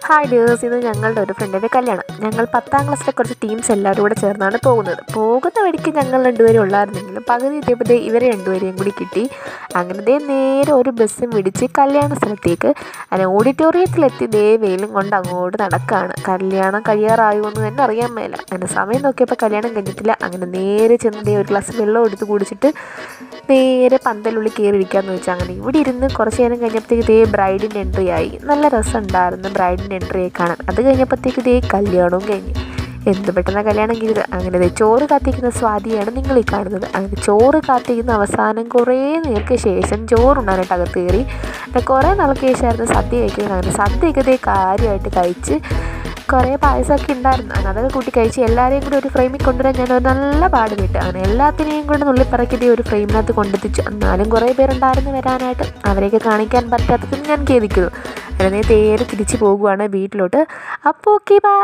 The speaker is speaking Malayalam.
ഹായ് ഡിയേഴ്സ്, ഇത് ഞങ്ങളുടെ ഒരു ഫ്രണ്ടിൻ്റെ കല്യാണം. ഞങ്ങൾ 10ാം ക്ലാസ്സിലെ കുറച്ച് ടീംസ് എല്ലാവരും കൂടെ ചേർന്നാണ് പോകുന്ന വഴിക്ക് ഞങ്ങൾ രണ്ടുപേരും ഉള്ളായിരുന്നെങ്കിലും പകുതി എത്തിയപ്പോഴത്തേ ഇവരെ രണ്ടുപേരെയും കൂടി കിട്ടി. അങ്ങനെ നേരെ ഒരു ബസ്സും പിടിച്ച് കല്യാണ സ്ഥലത്തേക്ക് അങ്ങനെ ഓഡിറ്റോറിയത്തിലെത്തി വെയിലും കൊണ്ട് അങ്ങോട്ട് നടക്കുകയാണ്. കല്യാണം കഴിയാറായോ എന്ന് തന്നെ അറിയാൻ മേല. അങ്ങനെ സമയം നോക്കിയപ്പോൾ കല്യാണം കഴിഞ്ഞിട്ടില്ല. അങ്ങനെ നേരെ ചെന്ന് ഒരു ഗ്ലാസ് വെള്ളം എടുത്ത് കുടിച്ചിട്ട് നേരെ പന്തലുള്ളിൽ കയറിയിരിക്കാമെന്ന് വെച്ചാൽ അങ്ങനെ ഇവിടെ ഇരുന്ന് കുറച്ച് നേരം കഴിഞ്ഞപ്പോഴത്തേക്ക് ബ്രൈഡിൻ്റെ എൻട്രി ആയി. നല്ല രസമുണ്ടായിരുന്നു ബ്രൈഡിൻ്റെ എൻട്രി ആയി കാണാൻ. അത് കഴിഞ്ഞപ്പോഴത്തേക്ക് കല്യാണവും കഴിഞ്ഞ്. എന്ത് പെട്ടെന്ന് കല്യാണം കഴിഞ്ഞത്. അങ്ങനെ ചോറ് കാത്തിരിക്കുന്ന സ്വാതിയാണ് നിങ്ങൾ ഈ കാണുന്നത്. അങ്ങനെ ചോറ് കാത്തിരിക്കുന്ന അവസാനം കുറേ നേരത്തെ ശേഷം ചോറുണ്ടാനായിട്ട് അകത്ത് കയറി. കുറേ നാൾക്ക് ശേഷമായിരുന്നു സദ്യ കഴിക്കുന്നത്. അങ്ങനെ സദ്യയൊക്കെ കാര്യമായിട്ട് കഴിച്ച് കുറേ പായസമൊക്കെ ഉണ്ടായിരുന്നു. അങ്ങനെ അതൊക്കെ കൂട്ടി കഴിച്ച് എല്ലാവരെയും കൂടി ഒരു ഫ്രെയിമിൽ കൊണ്ടുവരാൻ ഞാൻ ഒരു നല്ല പാട് വിട്ടു. അങ്ങനെ എല്ലാത്തിനെയും കൂടെ നുള്ളിപ്പറക്കി ഒരു ഫ്രെയിമിനകത്ത് കൊണ്ടെത്തിച്ചു. എന്നാലും കുറേ പേരുണ്ടായിരുന്നു വരാനായിട്ട്. അവരെയൊക്കെ കാണിക്കാൻ പറ്റാത്തതും ഞാൻ ഖേദിക്കുന്നു. അങ്ങനെ നേരെ തിരിച്ച് പോകുവാണ് വീട്ടിലോട്ട്. അപ്പോൾ ഓക്കെ, ബൈ.